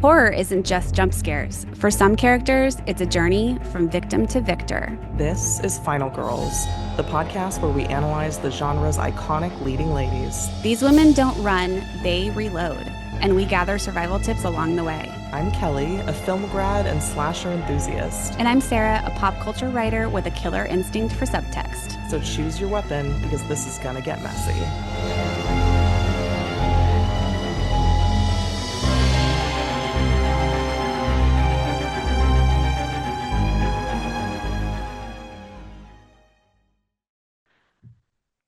Horror isn't just jump scares. For some characters, it's a journey from victim to victor. This is Final Girls, the podcast where we analyze the genre's iconic leading ladies. These women don't run, they reload, and we gather survival tips along the way. I'm Kelly, a film grad and slasher enthusiast. And I'm Sarah, a pop culture writer with a killer instinct for subtext. So choose your weapon because this is gonna get messy.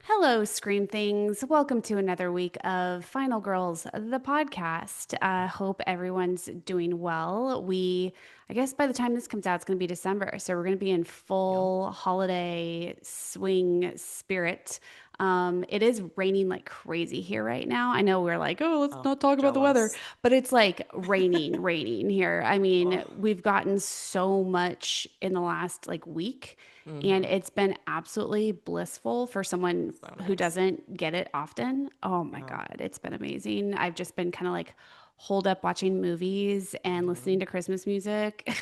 Hello, Scream Things. Welcome to another week of Final Girls, the podcast. Hope everyone's doing well. I guess by the time this comes out, it's going to be December. So we're going to be in Yep. full holiday swing spirit. It is raining like crazy here right now. I know we're like, oh, let's Oh, not talk about the weather, jealous. but it's like raining here. I mean, Oh. we've gotten so much in the last like week. And Mm-hmm. it's been absolutely blissful for someone So who nice. doesn't get it often. Oh my Yeah. God, it's been amazing. I've just been kind of like holed up watching movies and listening hmm to Christmas music and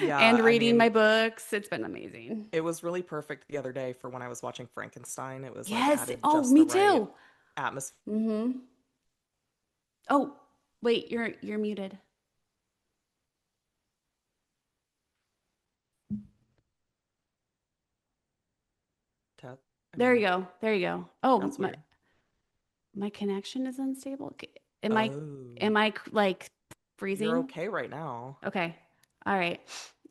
Yeah, I reading my mean, books. It's been amazing. it was really perfect the other day for when I was watching Frankenstein. It was like Yes. added Oh, just the me right too. atmosphere. Mm-hmm. Oh, wait, you're muted. I There you mean, go. There you go. Oh, that's my weird. my connection is unstable. Am I Oh, am I like you're freezing? okay right now. Okay. All right.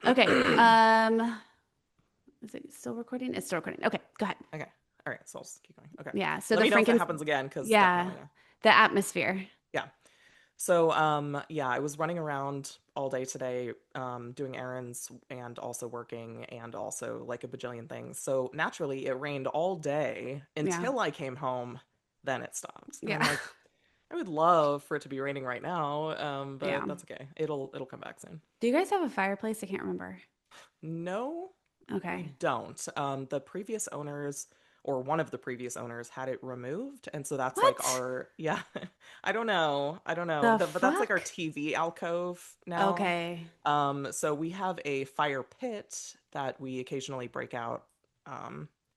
Okay. Is it still recording? It's still recording. Okay, go ahead. Okay. All right. So I'll just keep going. Okay. Yeah. So Let the me know if it Franken, happens again, because yeah, definitely know. the atmosphere. Yeah. So, yeah, I was running around all day today, doing errands and also working and also like a bajillion things. So naturally, it rained all day Yeah. until I came home. Then it stopped, and I'm Yeah. like, I would love for it to be raining right now, but Yeah. that's okay. It'll come back soon. Do you guys have a fireplace? I can't remember. No, we Okay. don't. The previous owners, or one of the previous owners, had it removed, and so that's like What our, yeah. I don't know. the But that's like our fuck? TV alcove now. Okay. So we have a fire pit that we occasionally break out,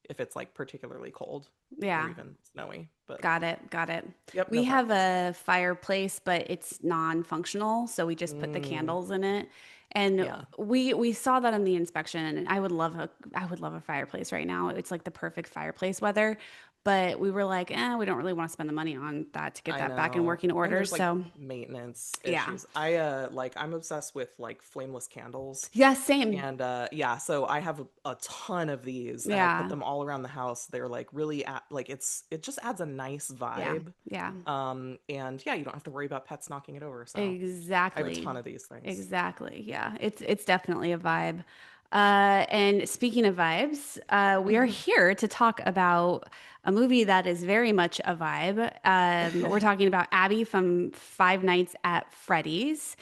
if it's like particularly cold or Yeah. even snowy. But Got it. Got it. yep, no We have fireplace. a fireplace, but it's non-functional, so we just put the Mm, candles in it. And yeah, we saw that in the inspection, and I would love a fireplace right now. It's like the perfect fireplace weather. But we were like, we don't really want to spend the money on that to get I that back in know. working And order. there's like So maintenance yeah. issues. Like I'm obsessed with like flameless candles. Yeah, same. And yeah, so I have a ton of these and I put Yeah. them all around the house. They're like really like it just adds a nice Yeah. vibe. Yeah. And yeah, you don't have to worry about pets knocking it over. So I have a Exactly. ton of these things. Exactly. Yeah. It's definitely a vibe. And speaking of vibes, we are here to talk about a movie that is very much a vibe. We're talking about Abby from Five Nights at Freddy's.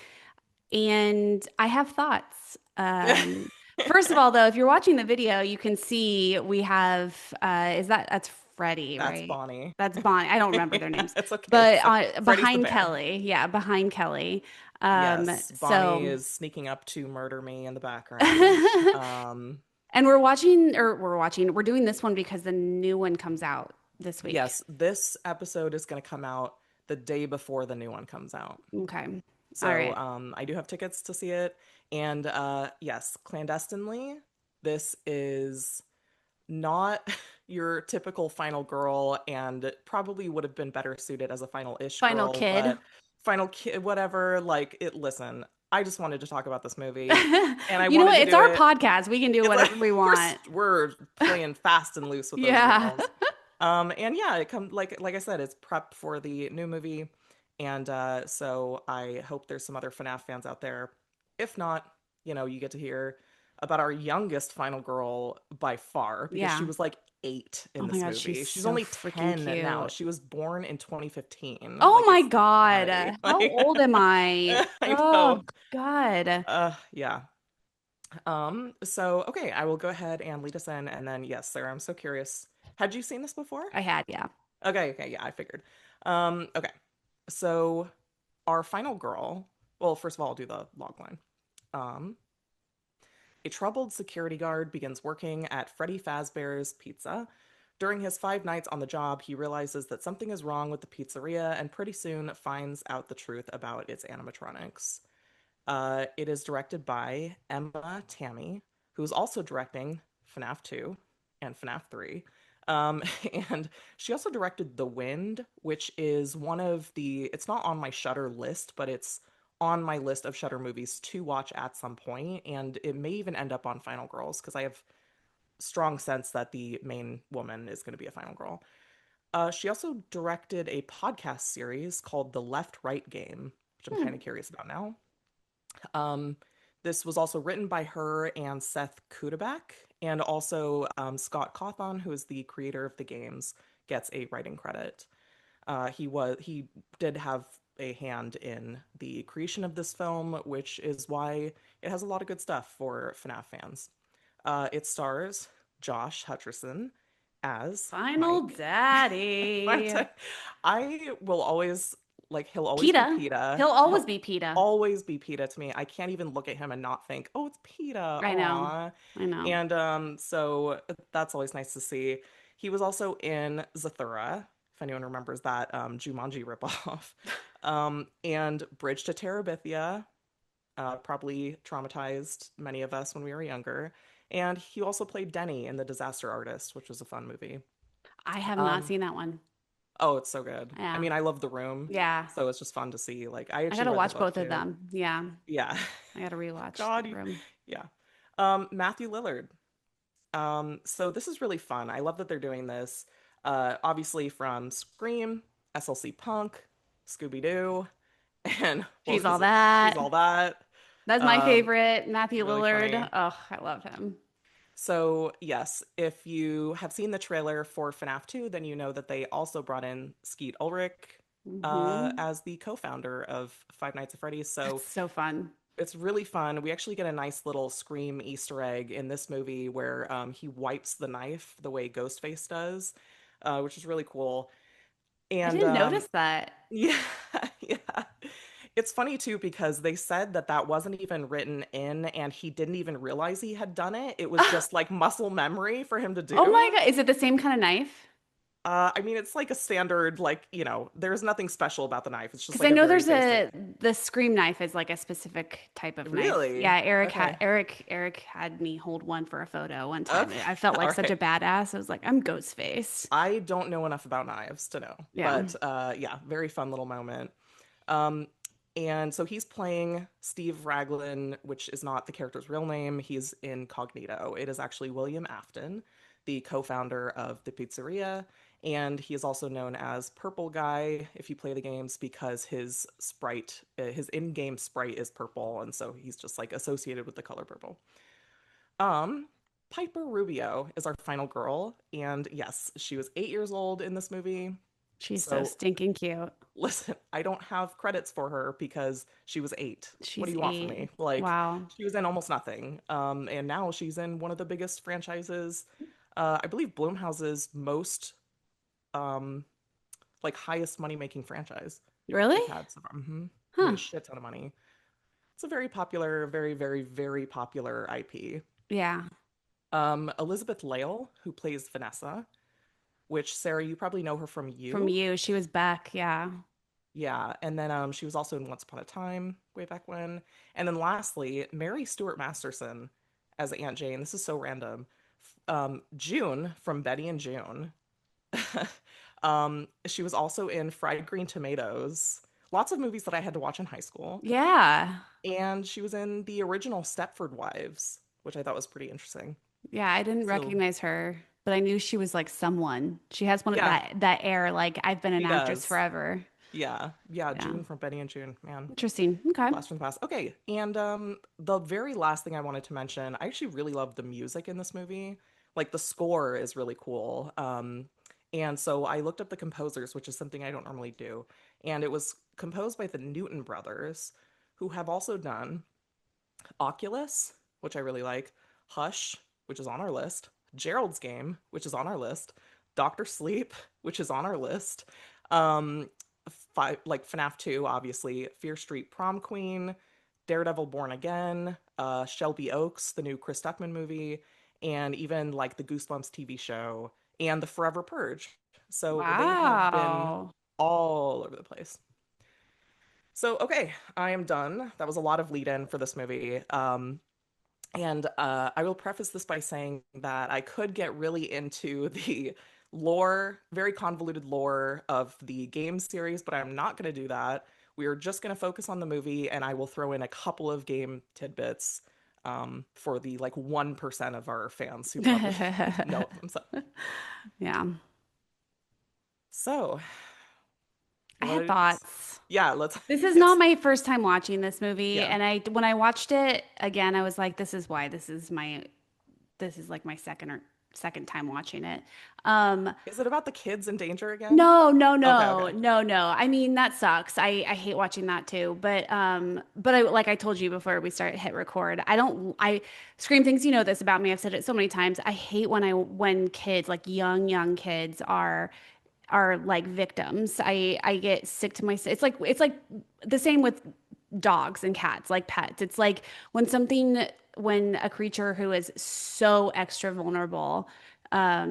And I have thoughts. First of all, though, if you're watching the video, you can see we have that's Freddie, That's right? Bonnie. That's Bonnie. I don't remember their Yeah, names, it's okay. but Freddy's the behind bear. Kelly, yeah, behind Kelly. Yes, Bonnie So is sneaking up to murder me in the background. Um, and we're doing this one because the new one comes out this week. yes, this episode is going to come out the day before the new one comes out. Okay. All So right. I do have tickets to see it. And yes, clandestinely, this is not your typical final girl and probably would have been better suited as a final-ish Final girl, kid. but final kid, whatever, like it, listen, I just wanted to talk about this movie and I You know wanted what? to It's do our it. podcast. We can do It's like whatever we we're want. we're playing fast and loose with those Yeah. rules. And yeah, it come like I said, it's prep for the new movie, and so I hope there's some other FNAF fans out there. If not, you get to hear about our youngest final girl by far because she Yeah. was like 8 Oh in my this God, she's movie. She's so only freaking 10 now. cute. She was born in 2015. Oh Like my it's God. funny. How Like old am I? I know. Oh God. Yeah. So okay, I will go ahead and lead us in, and then yes, Sarah, I'm so curious. Had you seen this before? I had, yeah. Okay, yeah, I figured. Okay. So our final girl Well, first of all, I'll do the log line. Um, a troubled security guard begins working at Freddy Fazbear's Pizza. During his 5 nights on the job, he realizes that something is wrong with the pizzeria and pretty soon finds out the truth about its animatronics. It is directed by Emma Tammy, who's also directing FNAF 2 and FNAF 3. Um, and she also directed The Wind, which is one of it's not on my Shudder list, but it's on my list of Shudder movies to watch at some point, and it may even end up on Final Girls because I have strong sense that the main woman is going to be a Final Girl. She also directed a podcast series called The Left Right Game, which I'm kind Hmm. of curious about now. Um, this was also written by her and Seth Kudabak, and also Scott Cawthon, who is the creator of the games, gets a writing credit. He did have a hand in the creation of this film, which is why it has a lot of good stuff for FNAF fans. It stars Josh Hutcherson as Final Mike. Daddy. I will always he'll always be PETA. PETA. He'll always He'll be PETA. always be PETA to me. I can't even look at him and not think, oh, it's PETA. I know. Aw. I know. And so that's always nice to see. He was also in Zathura, if anyone remembers that Jumanji ripoff. And Bridge to Terabithia, probably traumatized many of us when we were younger. And he also played Denny in The Disaster Artist, which was a fun movie. I have not Um, seen that one. oh, it's so good. I Yeah. mean, I love The Room, Yeah. so it's just fun to see. Like, I I actually gotta read the watch book both of too. them. Yeah. Yeah. I gotta rewatch God, The Room. yeah. Matthew Lillard. So this is really fun. I love that they're doing this. Obviously from Scream, SLC Punk, Scooby Doo, and She's what all was it? She's that. All That. That's my Um, favorite. Matthew Really Lillard. funny. Oh, I love him. So, yes, if you have seen the trailer for FNAF 2, then you know that they also brought in Skeet Ulrich Hmm. as the co-founder of Five Nights at Freddy's. That's So so fun. it's really fun. We actually get a nice little Scream Easter egg in this movie where he wipes the knife the way Ghostface does, which is really cool. I And didn't notice that. yeah, yeah. It's funny too because they said that that wasn't even written in and he didn't even realize he had done it. It was just like muscle memory for him to Oh my do. God. Is it the same kind of knife? I mean, it's like a standard, there's nothing special about the knife. It's just Because like I a know very there's basic. the scream knife is like a specific type of knife. Really? Yeah, Okay. Eric had me hold one for a photo one time. Okay. I felt like All such a right. badass. I was like, I'm Ghostface. I don't know enough about knives to know, Yeah. but yeah, very fun little moment. Um, and so he's playing Steve Raglan, which is not the character's real name. He's incognito. It is actually William Afton, the co-founder of the pizzeria, and he is also known as Purple Guy if you play the games because his in-game sprite is purple, and so he's just like associated with the color purple. Um, Piper Rubio is our final girl, and yes, she was 8 years old in this movie. She's so So stinking cute. listen, I don't have credits for her because she was 8. What do She's you want from 8. me? Like, Wow. she was in almost nothing. And now she's in one of the biggest franchises. I believe Blumhouse's most um highest money making franchise Really? they've had so far. Made a Huh. shit ton of money. It's a very popular, very, very, very popular IP. Yeah. Elizabeth Lail, who plays Vanessa, which Sarah, you probably know her from From You. you. She was Beck. Yeah. Yeah, and then she was also in Once Upon a Time way back when. And then lastly, Mary Stuart Masterson as Aunt Jane. This is so random. June from Betty and June. She was also in Fried Green Tomatoes. Lots of movies that I had to watch in high school. Yeah. And she was in the original Stepford Wives, which I thought was pretty interesting. Yeah. I didn't So, recognize her, but I knew she was like someone. She has one of yeah, that air, like I've been an she actress does. forever. Yeah, yeah, Yeah. June from Betty and June, man. Interesting. Okay. Blast from the past. Okay, and the very last thing I wanted to mention, I actually really love the music in this movie. Like the score is really cool. And so I looked up the composers, which is something I don't normally do, and it was composed by the Newton brothers, who have also done Oculus, which I really like, Hush, which is on our list, Gerald's Game, which is on our list, Doctor Sleep, which is on our list, um, five, like FNAF 2, obviously, Fear Street Prom Queen, Daredevil Born Again, Shelby Oaks, the new Chris Stuckman movie, and even like the Goosebumps TV show and the Forever Purge. So they have been Wow. all over the place. So, okay, I am done. That was a lot of lead in for this movie. And I will preface this by saying that I could get really into the lore, very convoluted lore of the game series, but I'm not going to do that. We are just going to focus on the movie, and I will throw in a couple of game tidbits for the like 1% of our fans who probably know them. So, Yeah. so I had what? thoughts. Yeah, let's. This is not Yes, my first time watching this movie, yeah. and I when I watched it again, I was like, this is why this is like my second time watching it. Um, Is it about the kids in danger again? no, no, Okay, no, okay. no, no. I mean, that sucks. I hate watching that too. But I like I told you before we start hit record, I Scream thinks you know this about me. I've said it so many times. I hate when kids, like young kids are like victims. I get sick to my it's like the same with dogs and cats, like pets. It's like when a creature who is so extra vulnerable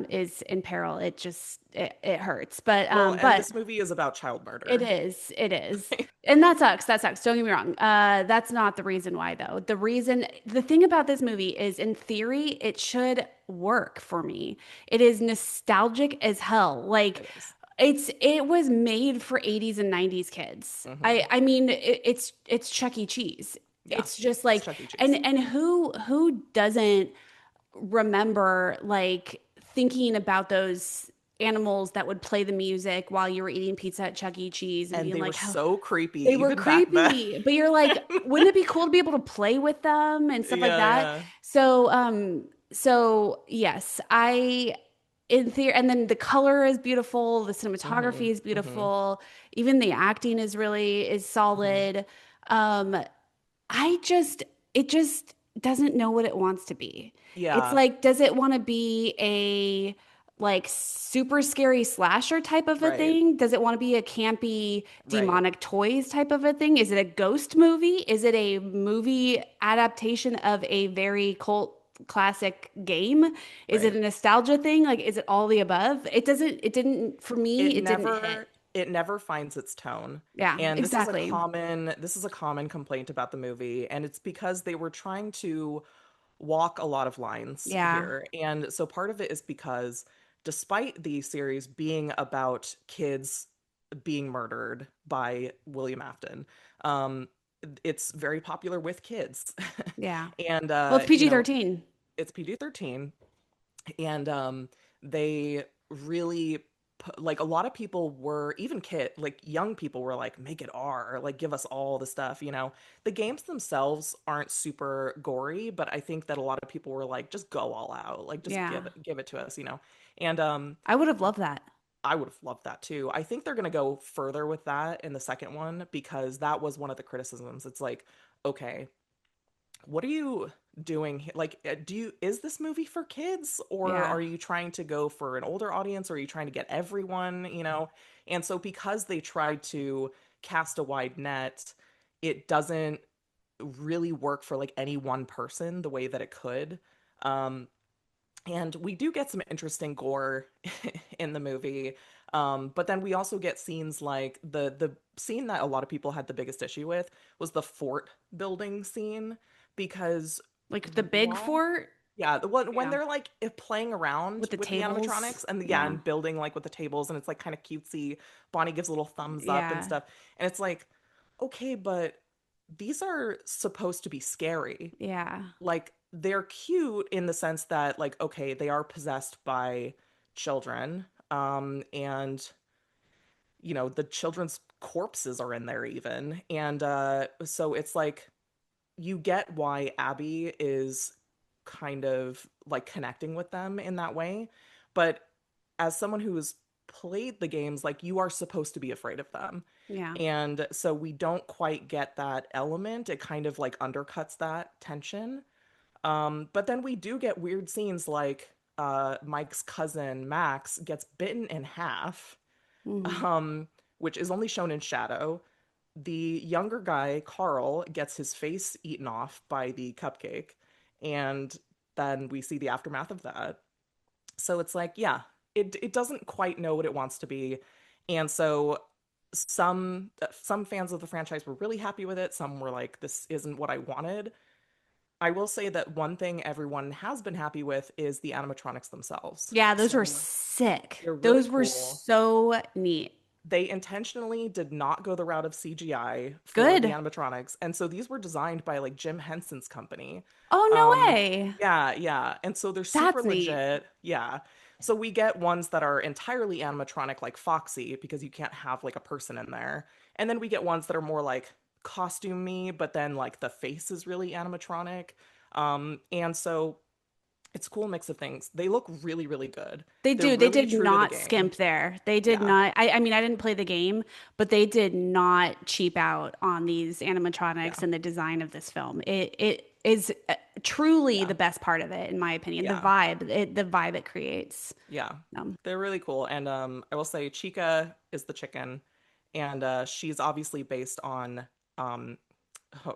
is in peril, it hurts. Well, and But this movie is about child it murder. is, it is. And that sucks. That sucks. Don't get me wrong. That's not the reason why, though. The thing about this movie is, in theory, it should work for me. It is nostalgic as hell. Like, It is. it was made for 80s and 90s kids. Hmm. I mean, it's Chuck E. Cheese. Yeah, It's just it's like, Chuck E. Cheese. and who doesn't remember like thinking about those animals that would play the music while you were eating pizza at Chuck E. Cheese and And being they were like, how so creepy they were even back then. creepy. But you're like, wouldn't it be cool to be able to play with them and stuff like Yeah, that? yeah. So yes, in theory, and then the color is beautiful, the Hmm. cinematography is Hmm. beautiful, even the acting is Hmm. solid. Um, I just, it just doesn't know what it wants to be. It's Yeah, like, does it want to be a like super scary slasher type of a right, thing? Does it want to be a campy right, demonic toys type of a thing? Is it a ghost movie? Is it a movie adaptation of a very cult classic game? Is it right. a nostalgia thing? Like, is it all the above? It didn't, for me, It it didn't hit. never it never finds its tone. Yeah, And exactly. this is a common complaint about the movie, and it's because they were trying to walk a lot of lines Yeah, here. And so part of it is because despite the series being about kids being murdered by William Afton, um, it's very popular with kids. yeah. And Well, it's PG-13. it's PG-13, and they really like a lot of people were even like young people were like make it R, like give us all the stuff, you know. The games themselves aren't super gory, but I think that a lot of people were like just go all out, like just Yeah. give it to us, you know. And I would have loved that. I would have loved that too. I think they're going to go further with that in the second one because that was one of the criticisms. It's like, okay, what are you doing like do you is this movie for kids, or Yeah. are you trying to go for an older audience, or are you trying to get everyone, you know? And so because they tried to cast a wide net, it doesn't really work for like any one person the way that it could. um and we do get some interesting gore in the movie. But then we also get scenes like the scene that a lot of people had the biggest issue with was the fort building scene, because Like the big while fort. yeah, when Yeah. they're like playing around With the with the tables. animatronics and yeah, Yeah. and building like with the tables, and it's like kind of cutesy. Bonnie gives a little thumbs up and Yeah. stuff, and it's like, okay, but these are supposed to be scary. Yeah. Like they're cute in the sense that like okay, they are possessed by children, and you know the children's corpses are in there even, and so it's like you get why Abby is kind of like connecting with them in that way. But as someone who's played the games, like you are supposed to be afraid of them. Yeah. And so we don't quite get that element. It kind of like undercuts that tension. But then we do get weird scenes like Mike's cousin Max gets bitten in half. Hmm. Um, which is only shown in shadow. The younger guy, Carl, gets his face eaten off by the cupcake, and then we see the aftermath of that. So it's like, yeah, it doesn't quite know what it wants to be. And so some fans of the franchise were really happy with it. Some were like, this isn't what I wanted. I will say that one thing everyone has been happy with is the animatronics themselves. Yeah, those were So sick. they're really Those were cool. so neat. They intentionally did not go the route of CGI for the Good. animatronics, and so these were designed by like Jim Henson's company. Oh, no um way. yeah, and so they're super That's neat. legit. Yeah, so we get ones that are entirely animatronic like Foxy, because you can't have like a person in there, and then we get ones that are more like costume-y, but then like the face is really animatronic. And so it's a cool mix of things. They look really, really good. They They're do. They really did true to the not game. skimp there. They did Yeah, not. I mean, I didn't play the game, but they did not cheap out on these yeah, animatronics and the design of this film. It is truly yeah, the best part of it, in my opinion. yeah. The vibe it creates. Yeah, Um, they're really cool. And I will say Chica is the chicken, and she's obviously based on um,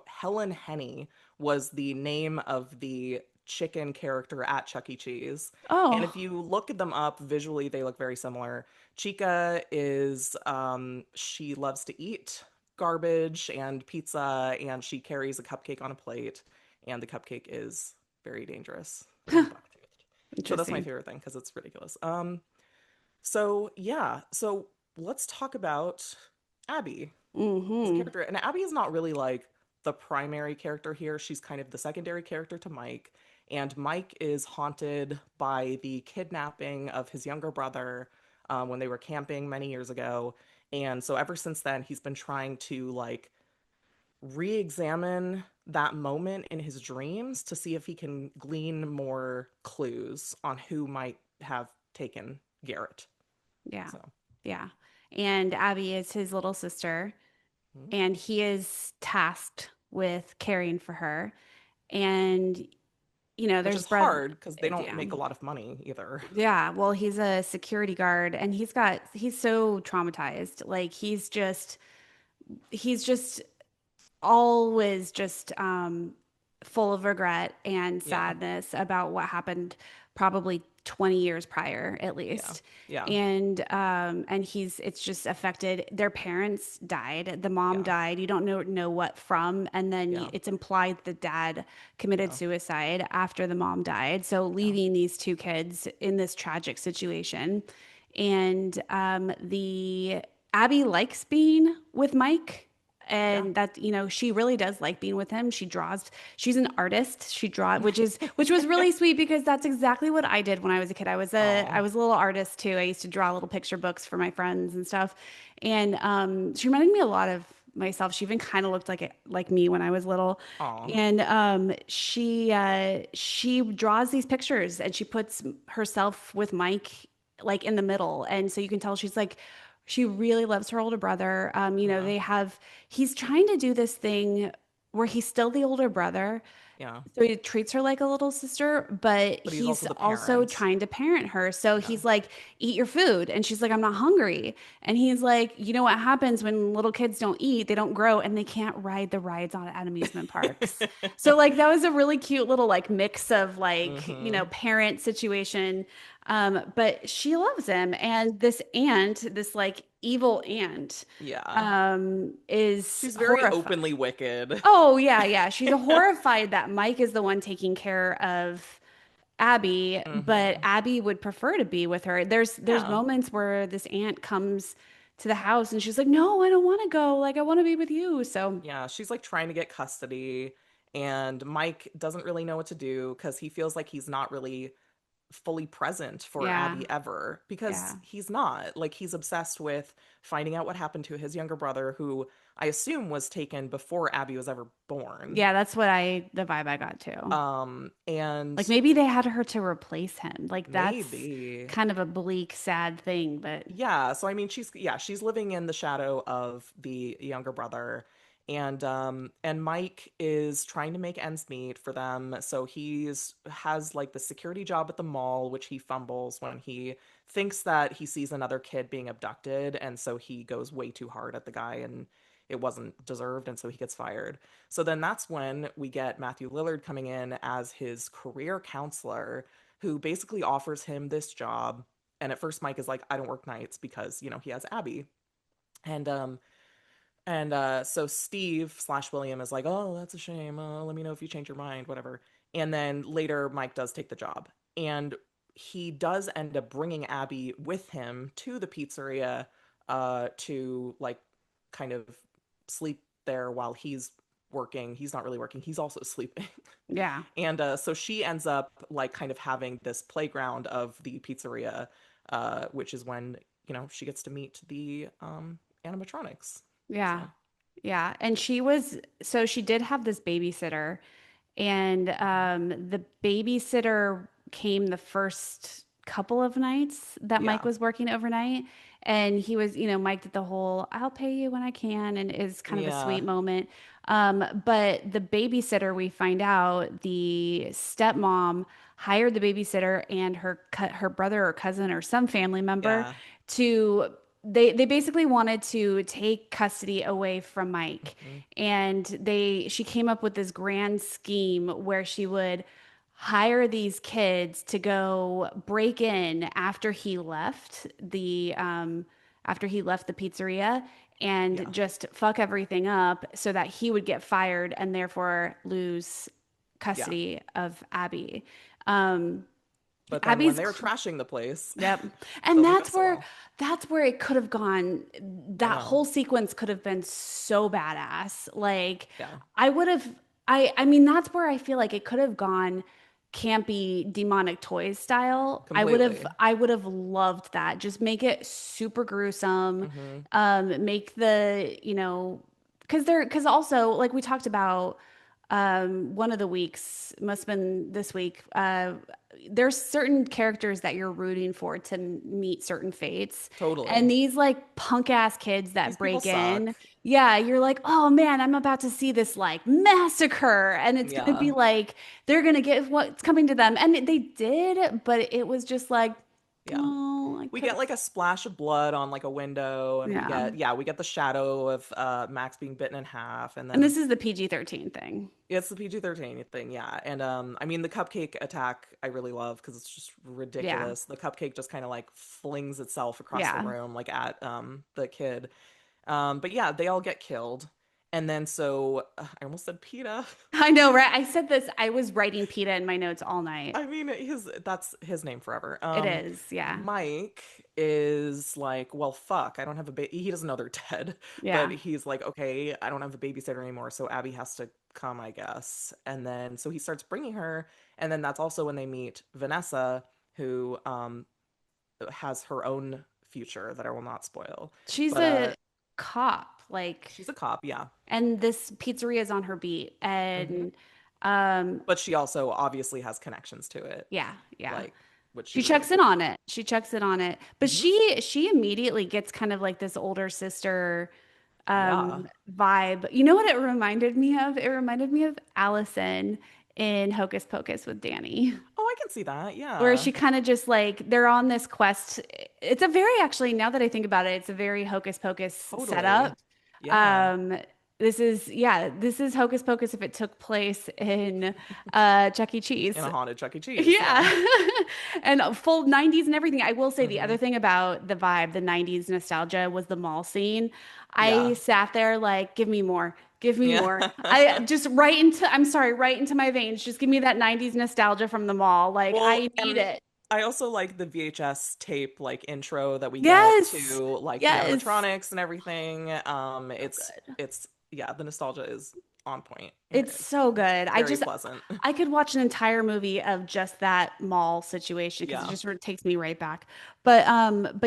Helen Henny was the name of the chicken character at Chuck E. Cheese. And if oh, you look them up visually, they look very similar. Chica is she loves to eat garbage and pizza, and she carries a cupcake on a plate, and the cupcake is very dangerous and buck-toothed. So that's my interesting. favorite thing because it's ridiculous. So yeah, so let's talk about Abby, this Hmm. character. And Abby is not really like the primary character here. She's kind of the secondary character to Mike. And Mike is haunted by the kidnapping of his younger brother when they were camping many years ago. And so ever since then, he's been trying to like re-examine that moment in his dreams to see if he can glean more clues on who might have taken Garrett. Yeah. So, Yeah. And Abby is his little sister, mm, and he is tasked with caring for her. And, which there's is brother. hard because they don't Yeah. make a lot of money either. Yeah, well, he's a security guard and he's so traumatized. Like he's just always just full of regret and Yeah, sadness about what happened probably 20 years prior at yeah, least. yeah, And it's just affected their parents died, the mom yeah, died, you don't know what from, and then yeah, it's implied the dad committed yeah, suicide after the mom died, so yeah, leaving these two kids in this tragic situation. And the Abby likes being with Mike, yeah. and that she really does like being with him. She's an artist. Which was really sweet, because that's exactly what I did when I was a kid. I Oh, was a little artist too. I used to draw little picture books for my friends and stuff. And she reminded me a lot of myself. She even kind of looked like me when I was little. oh, And she draws these pictures and she puts herself with Mike like in the middle. And so you can tell she really loves her older brother. yeah, He's trying to do this thing where he's still the older brother. yeah. So he treats her like a little sister, but But he's also he's the also parent. trying to parent her. So Yeah. he's like, eat your food. And she's like, I'm not hungry. And he's like, you know what happens when little kids don't eat? They don't grow and they can't ride the rides at amusement parks. So like that was a really cute little like mix of like, Mm-hmm. parent situation. But she loves him. And this aunt, this like evil aunt, Yeah. is She's very horrified. openly wicked. Oh, yeah, yeah. She's horrified that Mike is the one taking care of Abby, but Mm-hmm. Abby would prefer to be with her. There's Yeah. moments where this aunt comes to the house and she's like, "No, I don't want to go. Like I want to be with you." So, Yeah. She's like trying to get custody, and Mike doesn't really know what to do because he feels like he's not really fully present for yeah. Abby ever, because Yeah. he's not. Like, he's obsessed with finding out what happened to his younger brother, who I assume was taken before Abby was ever born. Yeah, that's the vibe I got too. And Like maybe they had her to replace him. Like that's maybe, kind of a bleak, sad thing, but yeah. So I mean, she's living in the shadow of the younger brother, And Mike is trying to make ends meet for them, so he's has like the security job at the mall, which he fumbles when he thinks that he sees another kid being abducted, and so he goes way too hard at the guy, and it wasn't deserved, and so he gets fired. So then that's when we get Matthew Lillard coming in as his career counselor, who basically offers him this job. And at first Mike is like, I don't work nights because, he has Abby. And so Steve slash William is like, oh, that's a shame. Let me know if you change your mind, whatever. And then later, Mike does take the job. And he does end up bringing Abby with him to the pizzeria to like kind of sleep there while he's working. He's not really working, he's also sleeping. Yeah. And so she ends up like kind of having this playground of the pizzeria, which is when, she gets to meet the animatronics. Yeah. So, Yeah. And so she did have this babysitter, and the babysitter came the first couple of nights that Mike yeah. was working overnight. And he was, Mike did the whole, I'll pay you when I can, and is kind of a Yeah. sweet moment. But the babysitter, we find out the stepmom hired the babysitter and her brother or cousin or some family member Yeah. to they basically wanted to take custody away from Mike, Hmm. and she came up with this grand scheme where she would hire these kids to go break in after he left the pizzeria, and Yeah. just fuck everything up so that he would get fired and therefore lose Yeah. custody of Abby. Um, But then when Abby's they're trashing the place, Yep. And doesn't go so well. that's where it could have gone. I That know. whole sequence could have been so badass. Like Yeah. I would have I mean that's where I feel like it could have gone campy demonic toys style. Completely. I would have loved that. Just make it super gruesome. Hmm. Make the, because also like we talked about one of the weeks must have been this week. There's certain characters that you're rooting for to meet certain fates, and Totally. these like punk ass kids that These people break suck. in, yeah, you're like, oh man, I'm about to see this like massacre, and it's gonna be Yeah. like they're gonna get what's coming to them, and they did, but it was just like, Yeah. oh, I We could get have, like a splash of blood on like a window, and we yeah. get, yeah, we get the shadow of Max being bitten in half, and And then this is the PG-13 thing. it's the PG-13 thing, yeah. And I mean the cupcake attack I really love because it's just Yeah, ridiculous. The cupcake just kind of like flings itself across the yeah. room like at the kid. But yeah, they all get killed. And then so I almost said PETA. I know, right? I said this. I was writing PETA in my notes all night. I mean, that's his name forever. It is, yeah. Mike is like, well, fuck, I don't have a baby. He doesn't know they're dead, but Yeah. he's like, okay, I don't have a babysitter anymore, so Abby has to come, I guess. And then so he starts bringing her, and then that's also when they meet Vanessa, who has her own future that I will not spoil. She's But a cop, like, she's a cop, yeah. and this pizzeria is on her beat. Hmm. And um, But she also obviously has connections to it, yeah, yeah. like which She she's really checks in cool. on it. She checks in on it. But Hmm. she immediately gets kind of like this older sister Yeah. vibe. You know what it reminded me of? It reminded me of Allison in Hocus Pocus with Danny, Oh, I can see that. where Yeah. she kind of just like they're on this quest. It's a very, actually, now that I think about it, it's a very Hocus Pocus Totally. setup. Yeah. Um, this is Hocus Pocus if it took place in Chuck E. In Cheese. a haunted Chuck E. Cheese. Yeah. Yeah. And full 90s and everything. I will say the Hmm. other thing about the vibe, the 90s nostalgia, was the mall scene. I Yeah. sat there like, give me more. Give me Yeah. more. I just right into, I'm sorry, right into my veins. Just give me that 90s nostalgia from the mall. Like, Well, I need and it. I also like the VHS tape like intro that we get Yes. to like the Yes. animatronics and everything. So good. It's yeah, the nostalgia is on point It's here. It's so good. very pleasant. I could watch an entire movie of just that mall situation because it Yeah. just sort of takes me right back. But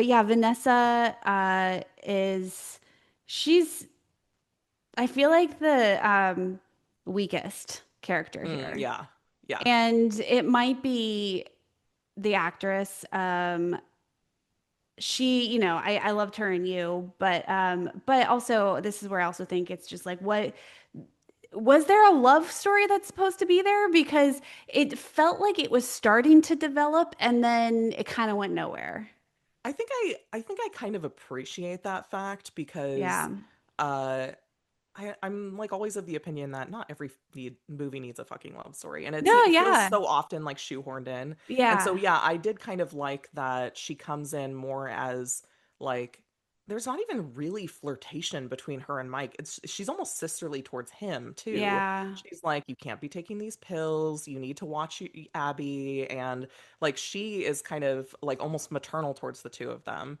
yeah, Vanessa is she's I feel like the weakest character here. Yeah. Yeah. And it might be the actress. she, I loved her and you, but also this is where I also think it's just like, what was there a love story that's supposed to be there? Because it felt like it was starting to develop and then it kind of went nowhere. I think I kind of appreciate that fact because Yeah. uh I'm like always of the opinion that not every movie needs a fucking love story, and No, it feels yeah. so often like shoehorned in. And so Yeah. yeah, I did kind of like that she comes in more as like there's not even really flirtation between her and Mike. It's she's almost sisterly towards him too. Yeah. She's like, you can't be taking these pills. You need to watch Abby, and like she is kind of like almost maternal towards the two of them.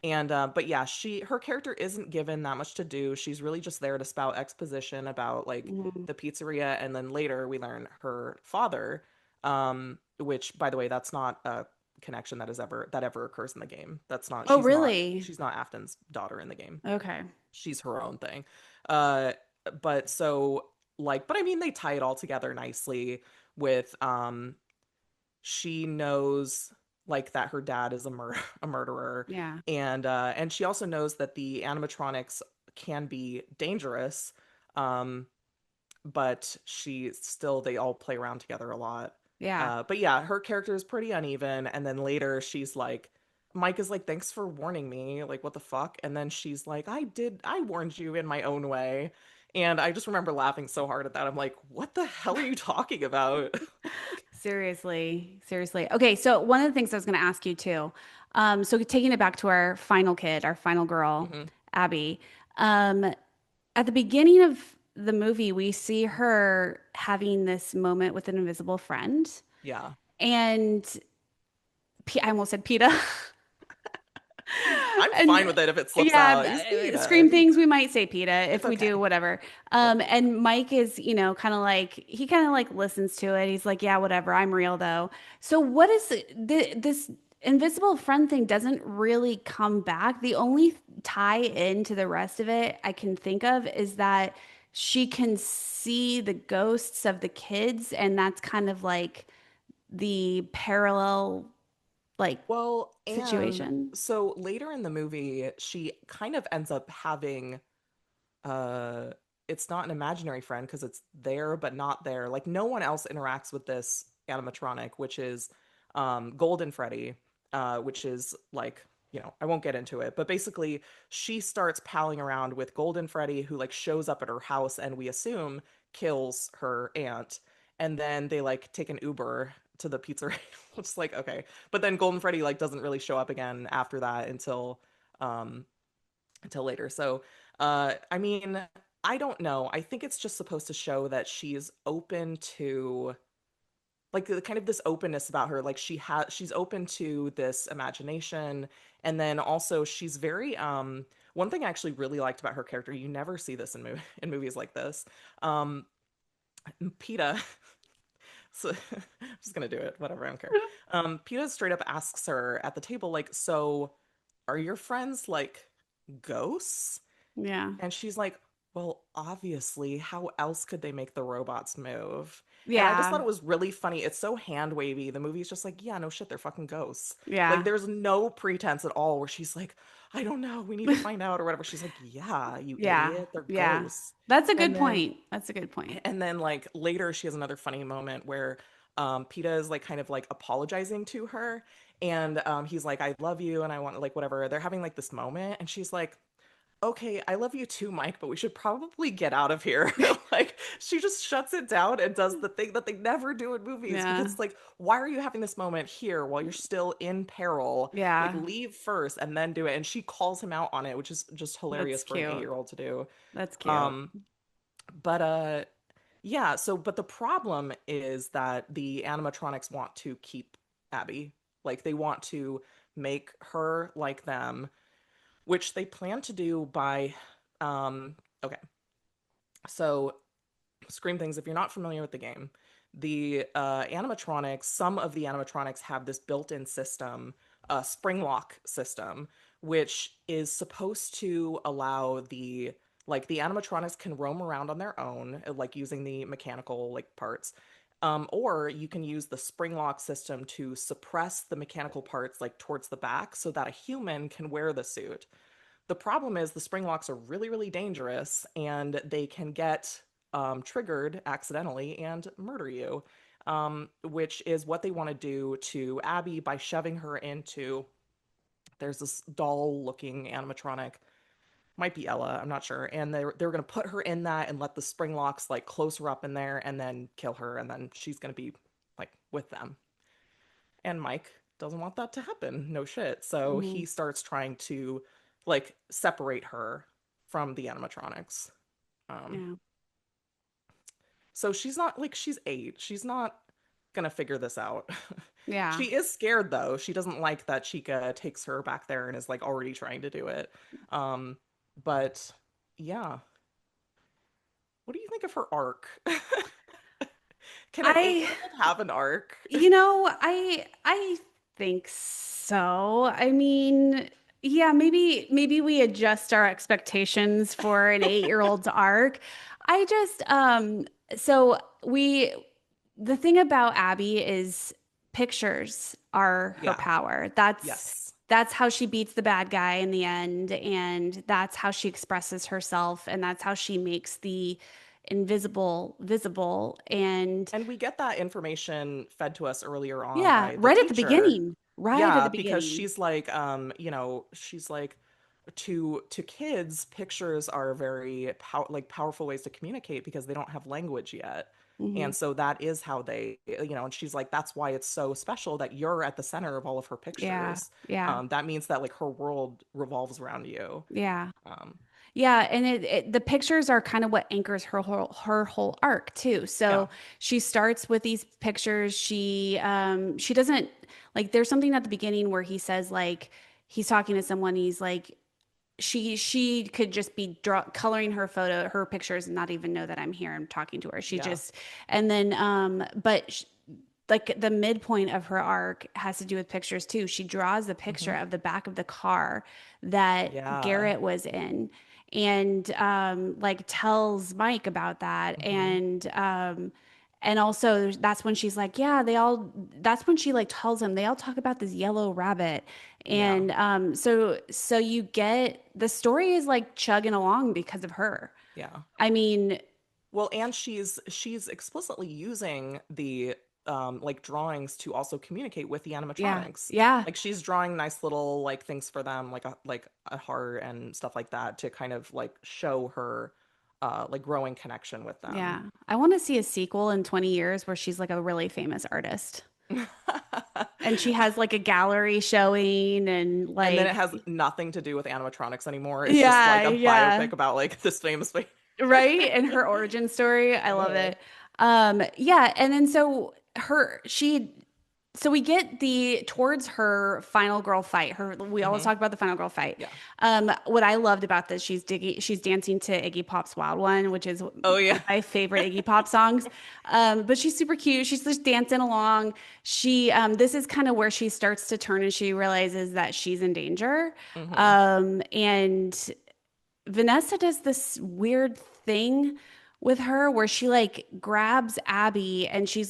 And but yeah, her character isn't given that much to do. She's really just there to spout exposition about like Mhm. the pizzeria, and then later we learn her father, which by the way, that's not a connection that ever occurs in the game. That's not Oh, really? she's not Afton's daughter in the game. Okay. She's her own thing. Uh but so like but I mean they tie it all together nicely with she knows like that her dad is a murderer, Yeah. and she also knows that the animatronics can be dangerous, um but she still they all play around together a lot. Yeah. But yeah, her character is pretty uneven, and then later she's like Mike is like, thanks for warning me, like what the fuck, and then she's like, I warned you in my own way. And I just remember laughing so hard at that. I'm like, what the hell are you talking about? Seriously, seriously. Okay, so one of the things I was going to ask you too. So taking it back to our final kid, our final girl, Hmm. Abby. Um, at the beginning of the movie, we see her having this moment with an invisible friend, Yeah. and I almost said PETA. I'm fine And with it if it slips out. You say yeah, PETA. scream things, we might say PETA. It's If we do, okay. whatever. Yep. And Mike is, kind of like, he kind of like listens to it. He's like, yeah, whatever. I'm real though. So what is this invisible friend thing doesn't really come back. The only tie into the rest of it I can think of is that she can see the ghosts of the kids, and that's kind of like the parallel like Well, and situation. so later in the movie, she kind of ends up having uh it's not an imaginary friend because it's there but not there. Like no one else interacts with this animatronic, which is Golden Freddy, which is like, I won't get into it, but basically she starts palling around with Golden Freddy, who like shows up at her house and we assume kills her aunt, and then they like take an Uber to the pizzeria. It's like, okay. But then Golden Freddy like doesn't really show up again after that um until later. So, I mean, I don't know. I think it's just supposed to show that she's open to like the kind of this openness about her. Like she's open to this imagination, and then also she's very one thing I actually really liked about her character, you never see this in in movies like this. Um PETA, so I'm just gonna do it, whatever, I don't care. PETA straight up asks her at the table, like, so are your friends like ghosts? Yeah. And she's like, well, obviously, how else could they make the robots move? And I just thought Yeah. it was really funny. It's so hand wavy. The movie's just like, yeah, no shit, they're fucking ghosts. Like, Yeah. there's no pretense at all where she's like, I don't know, we need to find out or whatever. She's like, yeah, you Yeah. idiot, they're Yeah. ghosts. That's a And good then point. That's a good point. like later she has another funny moment where PETA is like kind of like apologizing to her, and he's like, I love you and I want like whatever. They're having like this moment and she's like, okay, I love you too, Mike, but we should probably get out of here. Like, she just shuts it down and does the thing that they never do in movies, because Yeah. it's like, why are you having this moment here while you're still in peril? Like, Yeah. leave first and then do it. And she calls him out on it, which is just That's hilarious for an cute. 8-year old to do. That's cute. Um, but yeah, so but the problem is that the animatronics want to keep Abby. Like they want to make her like them, which they plan to do by okay. So Scream things, if you're not familiar with the game, the animatronics, some of the animatronics have this built-in system, a spring lock system, which is supposed to allow the animatronics can roam around on their own, like using the mechanical like parts, Or you can use the spring lock system to suppress the mechanical parts like towards the back so that a human can wear the suit. The problem is the spring locks are really, really dangerous and they can get triggered accidentally and murder you, which is what they want to do to Abby by shoving her into. There's this doll looking animatronic, might be Ella, I'm not sure. And they're gonna put her in that and let the spring locks like close her up in there and then kill her, and then she's gonna be like with them. And Mike doesn't want that to happen. No shit. So Hmm. he starts trying to like separate her from the animatronics. Um, Yeah. so she's not like she's 8. She's not gonna figure this out. Yeah. She is scared though. She doesn't like that Chica takes her back there and is like already trying to do it. Um, but yeah, what do you think of her arc? Can an I, 8-year old have an arc? I think so. I mean, yeah, maybe we adjust our expectations for an 8-year-old's arc. I just so we the thing about Abby is pictures are her Yeah. power. That's how she beats the bad guy in the end, and that's how she expresses herself, and that's how she makes the invisible visible. And And we get that information fed to us earlier on yeah, by the right at the teacher. beginning. Right at Yeah, the because beginning. she's like, she's like, to kids, pictures are very powerful ways to communicate because they don't have language yet. Hmm. And so that is how and she's like, that's why it's so special that you're at the center of all of her Yeah, pictures. yeah, That means that like her world revolves around you. yeah. Um, Yeah, and the pictures are kind of what anchors her whole arc too. yeah. So she starts with these pictures. She doesn't like there's something at the beginning where he says like he's talking to someone, he's like she could just be coloring her pictures and not even know that I'm here and talking to her. She Yeah. just and then but like the midpoint of her arc has to do with pictures too. She draws the picture Hmm. of the back of the car that Yeah. Garrett was in and like tells Mike about that Hmm. and also that's when she's like, yeah, that's when she like tells him they all talk about this yellow rabbit. Yeah. And so you get the story is like chugging along because of her. Yeah. I mean, Well, and she's explicitly using the like drawings to also communicate with the yeah, animatronics. yeah, Like she's drawing nice little like things for them, like a heart and stuff like that to kind of like show her like growing connection with them. yeah. I want to see a sequel in 20 years where she's like a really famous artist. And she has like a gallery showing and And then it like has nothing to do with animatronics anymore. It's just yeah, like a yeah. biopic about like this famous Right? And her origin story. I love uh, it. Yeah, and then so we get the towards her final girl fight. We always hmm. talk about the final girl fight. Yeah. What I loved about this, she's dancing to Iggy Pop's Wild One, which is one Oh yeah. of my favorite Iggy Pop songs. But she's super cute. She's just dancing along. This is kind of where she starts to turn and she realizes that she's in danger. Hmm. And Vanessa does this weird thing with her where she like grabs Abby and she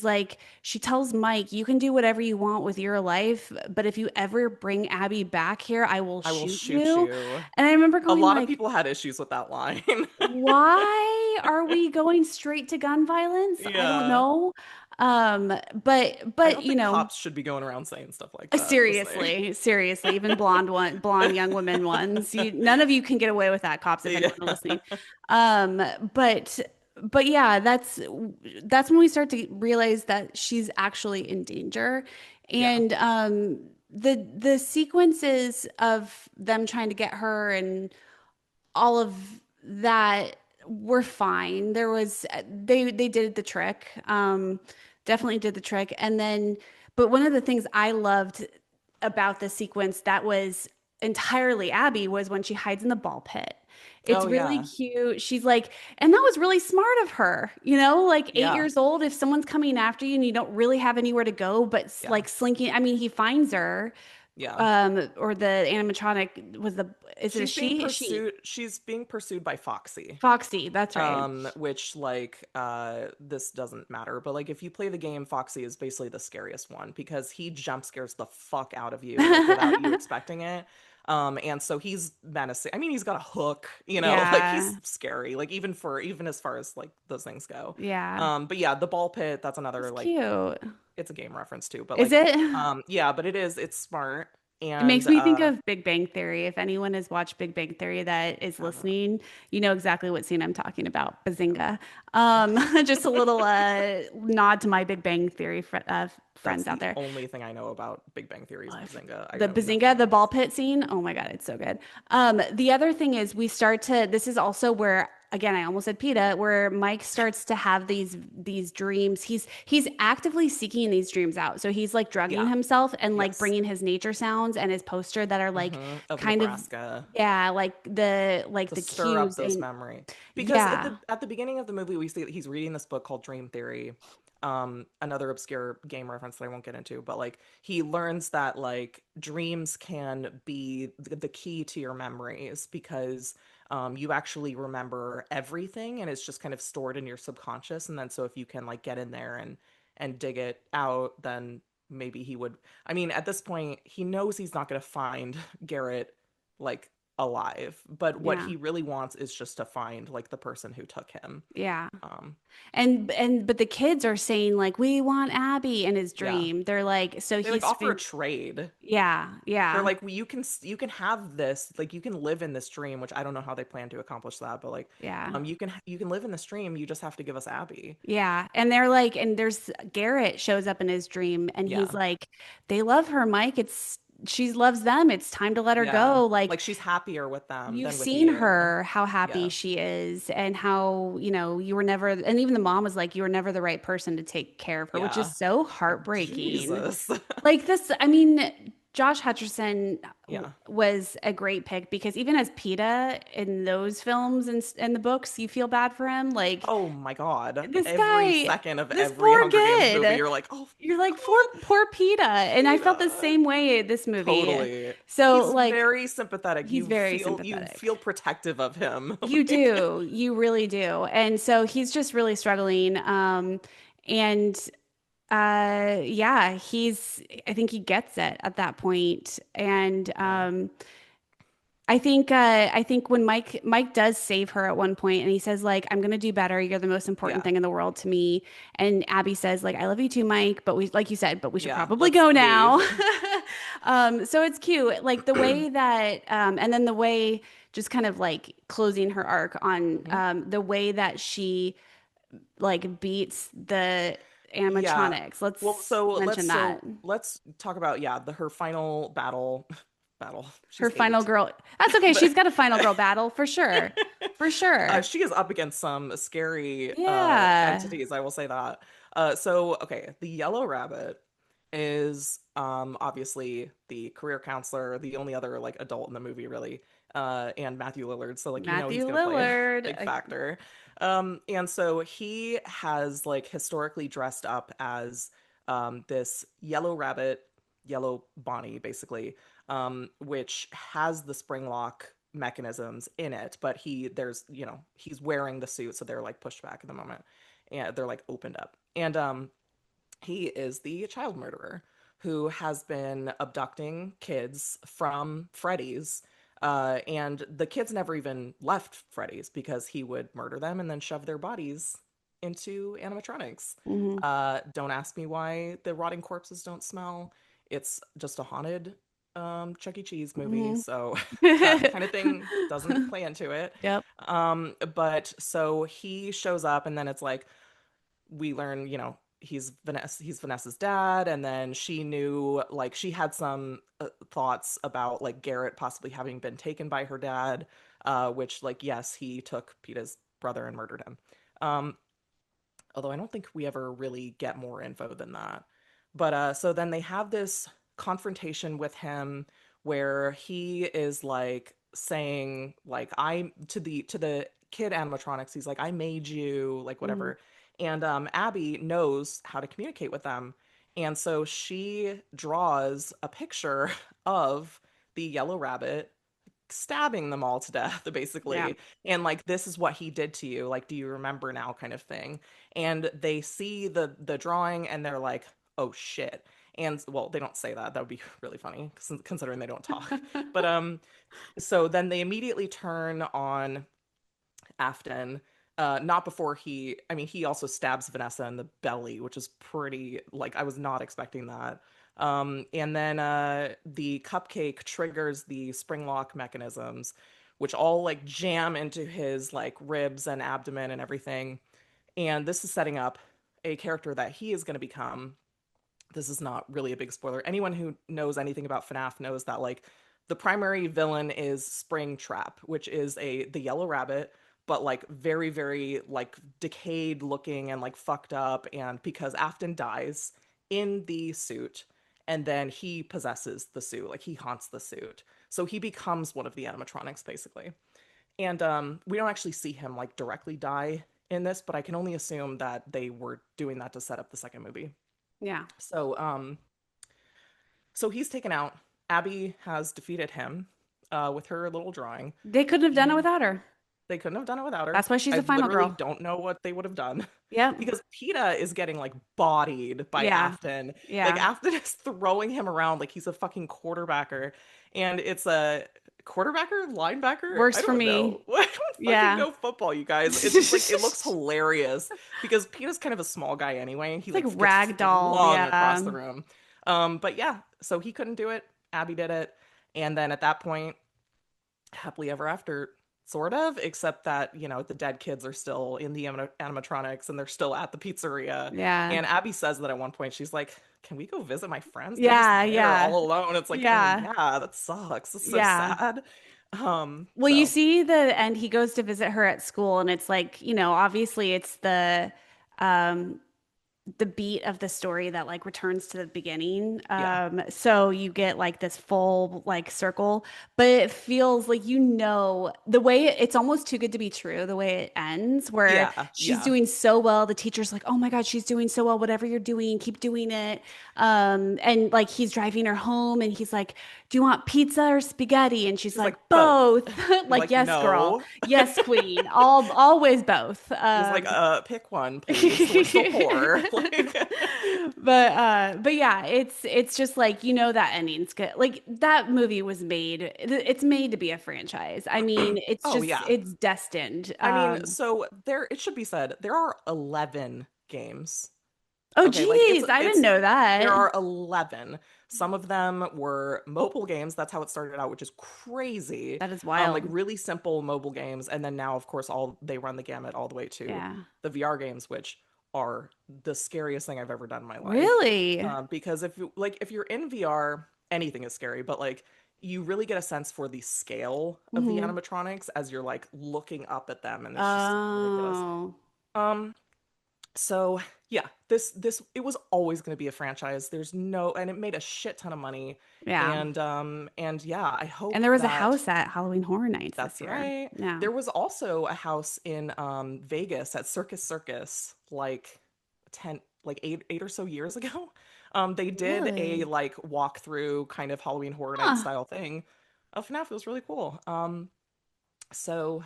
tells Mike, you can do whatever you want with your life, but if you ever bring Abby back here, I will I will shoot shoot you. you. And I remember A going lot of like, people had issues with that line. why are we going straight to gun violence? I don't Yeah. know. I But don't you think know, cops should be going around saying stuff like that. Just saying. seriously, even blonde young women ones. None of you can get away with that, cops, if Yeah. anyone are listening. Um, but but yeah, that's when we start to realize that she's actually in danger. Yeah. And the sequences of them trying to get her and all of that were fine. They did the trick. Definitely did the trick. And then, but one of the things I loved about the sequence that was entirely Abby was when she hides in the ball pit. It's Oh really yeah. cute. She's like, and that was really smart of her, like eight Yeah. years old. If someone's coming after you and you don't really have anywhere to go, but Yeah. like slinking, I mean, he finds her, Yeah. or the animatronic was the, is it a she? A she. She's being pursued by Foxy. Foxy, that's right. Which like this doesn't matter, but like if you play the game, Foxy is basically the scariest one because he jump scares the fuck out of you like without you expecting it. And so he's menacing. I mean, he's got a hook, like Yeah. he's scary, like even as far as like those things go. Yeah. But yeah, the ball pit, that's It's another like cute. it's a game reference too, but Is like it? yeah, but it's smart It and makes me think of Big Bang Theory. If anyone has watched Big Bang Theory that is haven't. listening, you know exactly what scene I'm talking about. Yeah. Bazinga. Just a little nod to my Big Bang Theory That's friends out the there. only thing I know about Big Bang Theory's Bazinga. I The know nothing Bazinga, the ball else. pit scene. Oh my God, it's so good. The other thing is we start to, this is also where, again, I almost said PETA, where Mike starts to have these dreams. He's actively seeking these dreams out. So he's like drugging Yeah. himself and like Yes. bringing his nature sounds and his poster that are like Of kind of, Nebraska yeah, like to the stir up cues those in, memory. Because yeah, at the beginning of the movie, we see that he's reading this book called Dream Theory. Another obscure game reference that I won't get into, but like he learns that like dreams can be the key to your memories because you actually remember everything and it's just kind of stored in your subconscious. And then so if you can like get in there and dig it out, then maybe he would. I mean, at this point, he knows he's not going to find Garrett like alive, but what yeah, he really wants is just to find like the person who took him. yeah. Um, And but the kids are saying like we want Abby in his yeah, dream. They're like, so they like he's offer a trade. yeah, They're yeah, like, well, you can have this, like you can live in this dream, which I don't know how they plan to accomplish that, but like, yeah. you can live in this dream. You just have to give us Abby. Yeah. And they're like, and there's Garrett shows up in his dream and he's Yeah, like, they love her, Mike. She loves them. It's time to let her yeah, go. Like, like she's happier with them you've than with seen you. her, how happy Yeah, she is, and how, you were never, and even the mom was like, you were never the right person to take care of her, which is yeah. so heartbreaking. Jesus. Like this, I mean, Josh Hutcherson Yeah. was a great pick because even as PETA in those films and the books, you feel bad for him. Like Oh my God. this Every guy, second of this every poor Hunger Games movie, kid. you're like, oh You're like, God, poor PETA. And I felt the Peeta. same way this movie. Totally. So He's like very sympathetic. he's very You sympathetic. feel protective of him. You Like, do. You really do. And so he's just really struggling. And yeah, I think he gets it at that point. And yeah. I think when Mike does save her at one point and he says like I'm gonna do better, you're the most important Yeah. thing in the world to me, and Abby says like I love you too, Mike, but we, like you said, but we should Yeah. probably Let's go now. leave. So it's cute like the way that and then the way just kind of like closing her arc on Mhm. the way that she like beats the Yeah. animatronics. Well, Let's mention that. so let's talk about yeah, the her final battle battle. Her She's final 8. girl. That's okay. But She's got a final girl battle for sure. For sure. she is up against some scary Yeah. entities, I will say that. So okay, the yellow rabbit is obviously the career counselor, the only other like adult in the movie really. And Matthew Lillard, so like he's Matthew gonna play a Lillard. big factor. And so he has like historically dressed up as this yellow rabbit, yellow Bonnie, basically, which has the spring lock mechanisms in it, but he's wearing the suit, so they're like pushed back at the moment, and they're like opened up. And he is the child murderer who has been abducting kids from Freddy's. And the kids never even left Freddy's because he would murder them and then shove their bodies into animatronics. Hmm. Don't ask me why the rotting corpses don't smell. It's just a haunted Chuck E. Cheese movie, Hmm. so that kind of thing doesn't play into it. Yep. But so he shows up, and then it's like we learn, he's Vanessa's dad, and then she knew, like, she had some thoughts about like Garrett possibly having been taken by her dad, which, like, yes, he took Peeta's brother and murdered him. Um, Although I don't think we ever really get more info than that. But so then they have this confrontation with him where he is like saying like I to the kid animatronics, he's like I made you, like Hmm. whatever. And Abby knows how to communicate with them. And so she draws a picture of the yellow rabbit stabbing them all to death, Yeah. basically. And like, this is what he did to you. Like, do you remember now, kind of thing. And they see the drawing and they're like, oh shit. And well, they don't say that. That would be really funny considering they don't talk. But so then they immediately turn on Afton. Not before I mean, he also stabs Vanessa in the belly, which is pretty, like, I was not expecting that. And then the cupcake triggers the spring lock mechanisms, which all like jam into his like ribs and abdomen and everything. And this is setting up a character that he is going to become. This is not really a big spoiler. Anyone who knows anything about FNAF knows that like the primary villain is Springtrap, which is the yellow rabbit, but like very very like decayed looking and like fucked up, and because Afton dies in the suit and then he possesses the suit, like he haunts the suit. So he becomes one of the animatronics basically. And we don't actually see him like directly die in this, but I can only assume that they were doing that to set up the second movie. Yeah. So so he's taken out. Abby has defeated him with her little drawing, They couldn't have done it and without her. they couldn't have done it without her. That's why she's I a final literally girl. don't know what they would have done Yep. because PETA is getting like bodied by Yeah. Afton. Like Yeah. Afton is throwing him around like he's a fucking quarterbacker, and it's a quarterbacker, linebacker. Works I for don't know. me. I don't fucking Yeah. know football, you guys. It's just like it looks It's hilarious because PETA's kind of a small guy anyway, and he like like gets ragdolled. flung across Yeah. the room. But yeah, so he couldn't do it. Abby did it, and then at that point, happily ever after, sort of, except that, you know, the dead kids are still in the animatronics and they're still at the pizzeria. Yeah. And Abby says that at one point, she's like, can we go visit my friends? They're just Yeah. there Yeah. all alone. It's like, oh Yeah. yeah, that sucks. It's so Yeah. sad. Well, you So see the end, he goes to visit her at school, and it's like, obviously it's um the beat of the story that like returns to the beginning. yeah, So you get like this full like circle, but it feels like the way it's almost too good to be true, the way it ends, where yeah, she's yeah. doing so well. The teacher's like, "Oh my God, she's doing so well. Whatever you're doing, keep doing it." And like he's driving her home and he's like, "Do you want pizza or spaghetti?" And she's She's like, like, both. "Both." He's Like, like, "Yes, girl. no. Yes, queen. All always both." He's like, pick one, please. We're still poor. Like, But yeah, it's just like that ending's good. Like that movie was it's made to be a franchise. I mean, oh yeah. it's destined. I mean, so there, it should be said, there are 11 games. Oh Okay, like geez, I didn't know there that. are 11. Some of them were mobile games. That's how it started out, which is crazy. That is Like wild. really simple mobile games, and then now, of course, all they run the gamut all the way to Yeah. the VR games, which are the scariest thing I've ever done in my life. Really? Because if you're in VR, anything is scary, but like you really get a sense for the scale of the Hmm. animatronics as you're like looking up at them, and it's just ridiculous. Oh, Um, so yeah, this it was always going to be a franchise. There's no, and it made a shit ton of money. yeah. And yeah, I And hope there was a that house at Halloween Horror Nights this that's year. right. Yeah. There was also a house in Vegas at Circus like 10 like 8 or so years ago. They did a Really? like walkthrough kind of Halloween Horror Night Huh. style thing of FNAF. It was really cool. So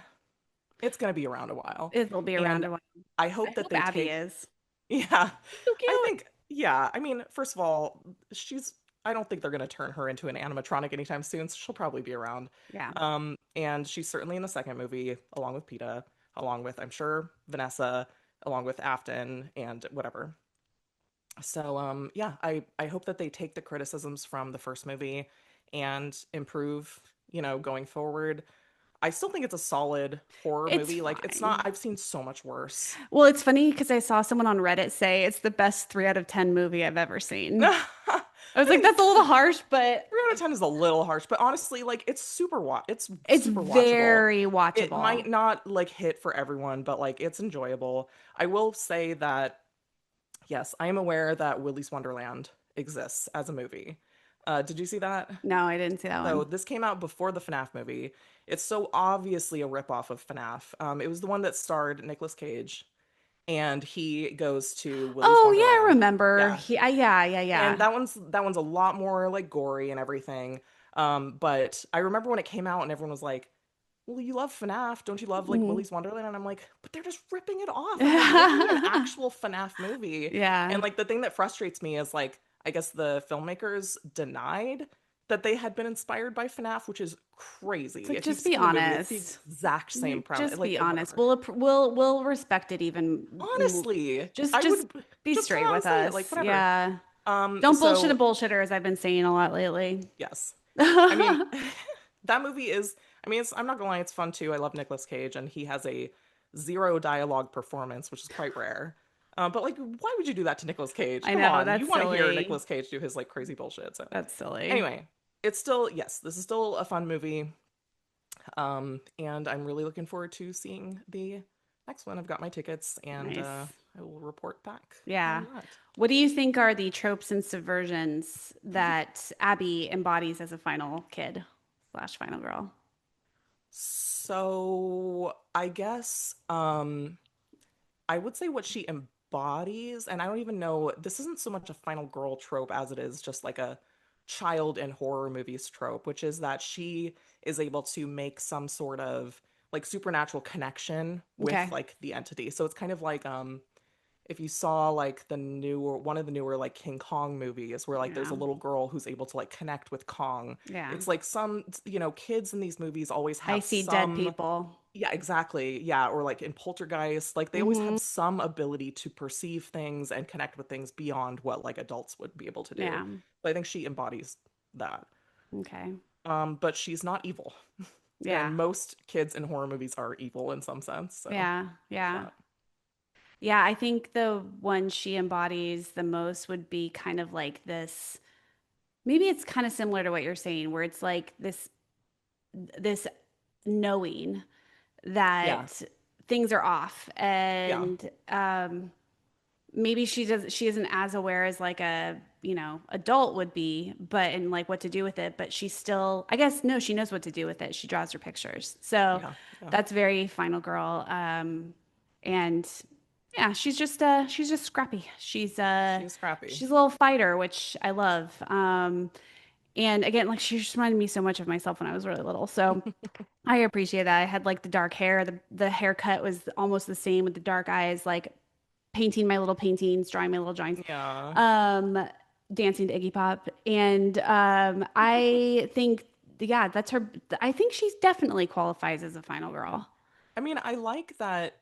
it's going to be around a while. It'll be around And a while. I I hope that hope they Abby take is. yeah. So I cute. think, yeah. I mean, first of all, I don't think they're going to turn her into an animatronic anytime soon, so she'll probably be around. Yeah. And she's certainly in the second movie, along with PETA, along with, I'm sure, Vanessa, along with Afton, and whatever. So, yeah, I hope that they take the criticisms from the first movie and improve, going forward. I still think it's a solid horror It's movie. Like, it's not, fine. I've seen so much worse. Well, it's funny because I saw someone on Reddit say it's the best 3 out of 10 movie I've ever seen. I I was like, think that's a little harsh, but 3 out of 10 is a little harsh, but honestly, like it's it's super watchable. very It watchable. might not like hit for everyone, but like it's enjoyable. I will say that yes, I am aware that Willy's Wonderland exists as a movie. Did you see that? No, I didn't see that So one. this came out before the FNAF movie. It's so obviously a ripoff of FNAF. It was the one that starred Nicolas Cage, and he goes to Willy's Oh, yeah, I Wonderland. remember. Yeah. Yeah. And that one's a lot more like gory and everything. But I remember when it came out and everyone was like, well, you love FNAF, don't you love like Mhm. Willy's Wonderland? And I'm like, but they're just ripping it off. I'm like, give me an actual FNAF movie. Yeah. And like the thing that frustrates me is like, I guess the filmmakers denied that they had been inspired by FNAF, which is It's crazy. like If you've just be seen the movie, it's the honest. exact same premise. Just Like be honest. whatever. We'll respect it even. Honestly, Just I just would be just come straight out and with say it. Like us. whatever. Yeah. Don't bullshit a So bullshitter, as I've been saying a lot lately. yes, I mean, that movie is, I mean, I'm not gonna lie, it's fun too. I love Nicolas Cage, and he has a zero dialogue performance, which is quite rare. But like, why would you do that to Nicolas Cage? I Come know, on, you that's want to hear silly. Nicolas Cage do his like crazy bullshit. So That's silly. anyway, it's still, yes, this is still a fun movie. And I'm really looking forward to seeing the next one. I've got my tickets, and Nice. I will report back Yeah. on that. What do you think are the tropes and subversions that Abby embodies as a final kid slash final girl? So I guess I would say what she embodies, and I don't even know, this isn't so much a final girl trope as it is just like a child in horror movies trope, which is that she is able to make some sort of like supernatural connection with Okay. like the entity. So it's kind of like if you saw like the newer one of the newer like King Kong movies where like there's Yeah. a little girl who's able to like connect with Kong. Yeah. It's like some, kids in these movies always I have see dead some, people. yeah, exactly. Yeah, or like in Poltergeist, like they always Mm-hmm. have some ability to perceive things and connect with things beyond what like adults would be able to do. Yeah. But I think she embodies that. Okay. But she's not evil. Yeah. And most kids in horror movies are evil in some sense, so Yeah. there's Yeah. that. Yeah, I think the one she embodies the most would be kind of like this. Maybe it's kind of similar to what you're saying, where it's like this knowing Yeah. that things are off, Yeah. and maybe she isn't as aware as like a adult would be, but and like what to do with it. But she still, I guess, no, she knows what to do with it. She draws her pictures, so Yeah. Yeah. that's very final girl. And yeah, she's just scrappy. She's scrappy. She's a little fighter, which I love. And again, like she just reminded me so much of myself when I was really little. So I appreciate that. I had like the dark hair. The haircut was almost the same with the dark eyes, like painting my little paintings, drawing my little drawings, Yeah. um, dancing to Iggy Pop. And I think, yeah, that's her. I think she definitely qualifies as a final girl. I mean, I like that,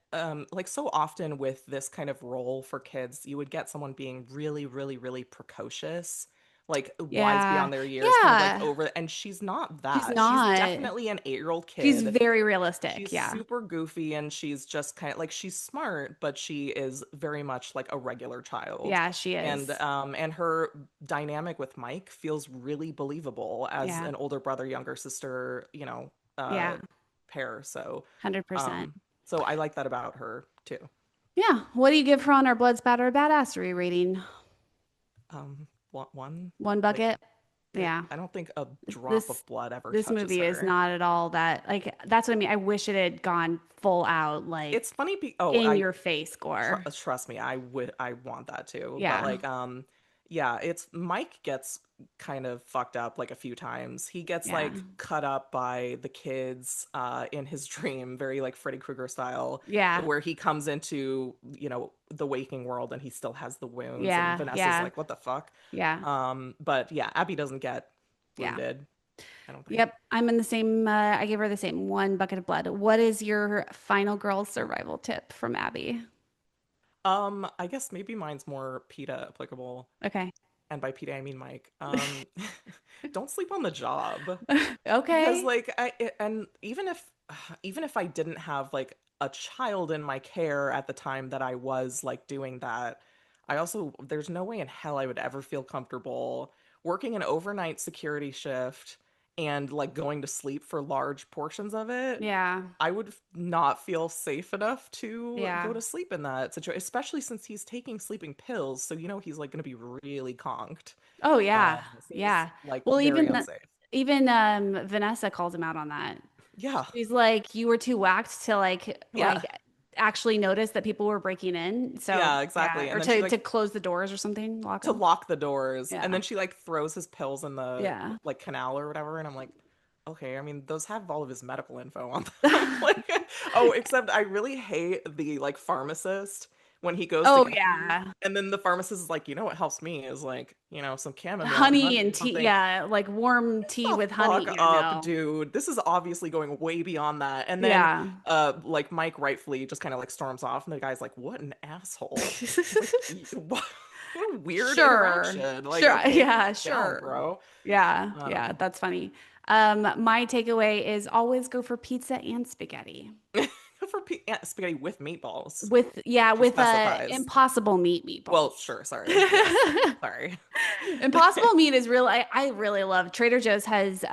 like so often with this kind of role for kids, you would get someone being really, really, really precocious, like wise Yeah. beyond their years, kind of like Yeah. over, and she's not She's that. She's not. definitely an 8-year-old She's kid. very realistic. She's Yeah. super goofy and she's just kind of like she's smart, but she is very much like a regular child. Yeah, she is. And her dynamic with Mike feels really believable as Yeah. an older brother, younger sister, Yeah. pair. So 100%. um so I like that about her too. Yeah. What do you give her on our Blood Spatter Badassery rating? One, One like bucket? Yeah. I don't think a drop This of blood ever this touches movie is her. not at all that like that's what I mean. I wish it had gone full out like It's funny oh, in your face gore. trust me, I want that too. But Yeah. like yeah, it's Mike gets kind of fucked up like a few times. He gets Yeah. like cut up by the kids in his dream, very like Freddy Krueger style, Yeah. where he comes into, the waking world and he still has the wounds and Yeah. Vanessa's Yeah. like, "What the fuck?" Yeah. But yeah, Abby doesn't get Yeah. wounded, I don't think. Yep. I'm in the same I gave her the same one bucket of blood. What is your final girl survival tip from Abby? I guess maybe mine's more PETA applicable. Okay. And by PETA I mean Mike. Don't sleep on the job. Because Okay. like and even if I didn't have like a child in my care at the time that I was like doing that, I also there's no way in hell I would ever feel comfortable working an overnight security shift and like going to sleep for large portions of it. Yeah. I would not feel safe enough to Yeah. go to sleep in that situation, especially since he's taking sleeping pills, so he's like going to be really conked. Oh yeah. Seems Yeah. like Well, very unsafe. even Vanessa called him out on that. Yeah, She's like, you were too whacked to yeah, actually notice that people were breaking in. So Yeah, yeah, exactly. And or then she to like close the doors or something, lock to them. lock the doors, and Yeah. then she like throws his pills in the Yeah. like canal or whatever, and I'm like, okay, I mean, those have all of his medical info on them. Like, oh, except I really hate the like pharmacist when he goes to Oh get them, yeah. and then the pharmacist is like, you know what helps me is like, some chamomile and Honey honey and or tea. something. Yeah, like warm tea The with fuck honey, up, dude. This is obviously going way beyond that. And then Yeah. like Mike rightfully just kind of like storms off and the guy's like, "What an asshole." It's like, What a weird Sure. interaction. Like, Sure. okay, Yeah, calm down, sure. bro. Yeah. I don't Yeah, know. that's funny. My takeaway is always go for pizza and spaghetti. Go for spaghetti with meatballs. She With specifies. impossible meat Well, meatballs. sure, sorry. Yes. Sorry. Impossible meat is really I really love. Trader Joe's has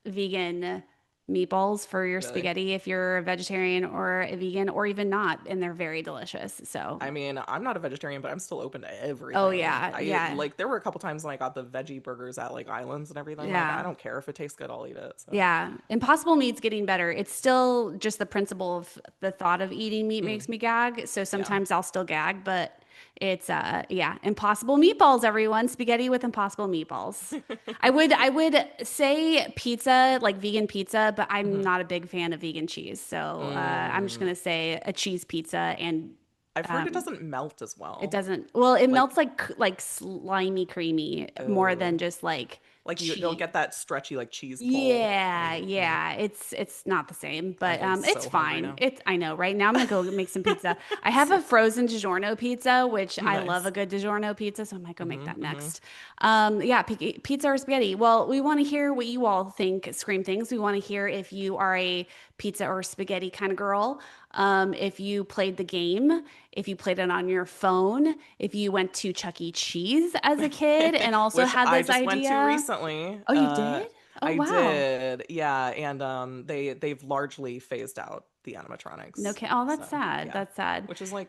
vegan meatballs for your Really. spaghetti if you're a vegetarian or a vegan or even not, and they're very delicious. So, I mean, I'm not a vegetarian, but I'm still open to oh everything. yeah, I yeah. like there were a couple times when I got the veggie burgers at like Islands and everything. Like, I Yeah. don't care if it tastes good, I'll eat it. So, Yeah, Impossible Meat's getting better. It's still just the principle of the thought of eating meat mm, makes me gag. So yeah. sometimes I'll still gag, but it's yeah, Impossible Meatballs, everyone. Spaghetti with Impossible Meatballs. I would say pizza, like vegan pizza, but I'm Mhm. not a big fan of vegan cheese. So I'm just Mm, gonna say a cheese pizza and I've heard it um doesn't melt as it well. doesn't well, it Like, melts like slimy creamy more than oh, just like like you don't cheese. get that stretchy like cheese pull. Yeah, And yeah, yeah, it's not the same, I'm but getting it's so hungry fine. now. It's I know, right? Now I'm gonna go make some pizza. I have a Same. frozen DiGiorno pizza, which I love a Nice. good DiGiorno pizza, so I might go make Hmm, that hmm. next. Yeah, pizza or spaghetti. Well, we want to hear what you all think. Scream things. We want to hear if you are a pizza or spaghetti kind of girl. If you played the game, if you played it on your phone, if you went to Chuck E. Cheese as a kid and also Which had I this just went to idea. recently. Oh, you did? Oh, I wow. did, yeah, and they've largely phased out the No, animatronics. oh, that's So sad. yeah, That's sad. which is like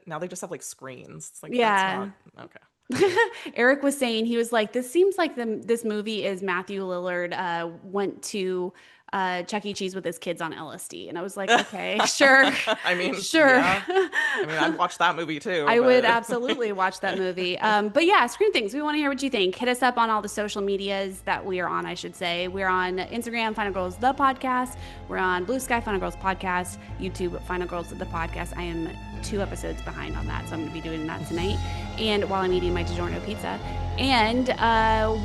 now they just have like screens. It's like that's Yeah. not okay. Eric was saying he was like, this seems like this movie is Matthew Lillard went to Chuck E. Cheese with his kids on LSD, and I was like, okay, sure, I mean, sure. yeah. I mean, I'd watch that movie too, I would but absolutely watch that movie. But yeah, Screen Things. We want to hear what you think. Hit us up on all the social medias that we are on, I should say. We're on Instagram, Final Girls the Podcast. We're on Blue Sky, Final Girls Podcast. YouTube, Final Girls the Podcast. I am 2 episodes behind on that, so I'm going to be doing that tonight. And while I'm eating my DiGiorno pizza. And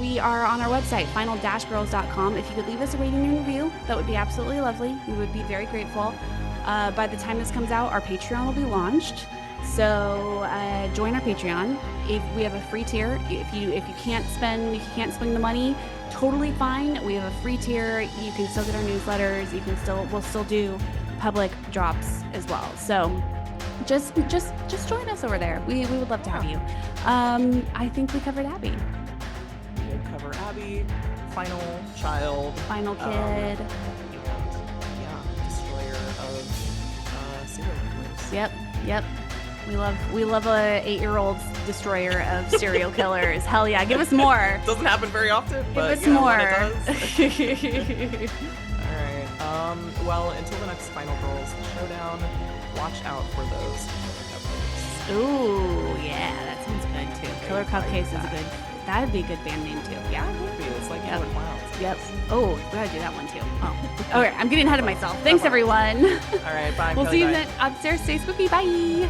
we are on our website, final-girls.com. If you could leave us a rating and review, that would be absolutely lovely. We would be very grateful. By the time this comes out, our Patreon will be launched. So join our Patreon. If we have a free tier, if you can't swing the money, totally fine. We have a free tier. You can still get our newsletters. We'll still do public drops as well. So just join us over there. We would love to have you. I think we covered Abby. we did cover Abby, final child, Final kid. and yeah, destroyer of serial killers. Yep. We love a 8-year-old destroyer of serial killers. Hell yeah, give us more. Doesn't happen very often, Give but us when it more. does. All right. Well, until the next Final Girls showdown, watch out for those cupcakes. Ooh, yeah, that sounds good too. Killer Right, Cupcakes is that. that'd be a good band name too. Yeah, Yeah. it would be. It's like Yep. Killer Clowns. Yep. Oh, we gotta do that one too. Oh. Okay, I'm getting ahead of myself. Thanks everyone. All right, bye. We'll Kelly, see you bye. then upstairs. Stay spooky. Bye.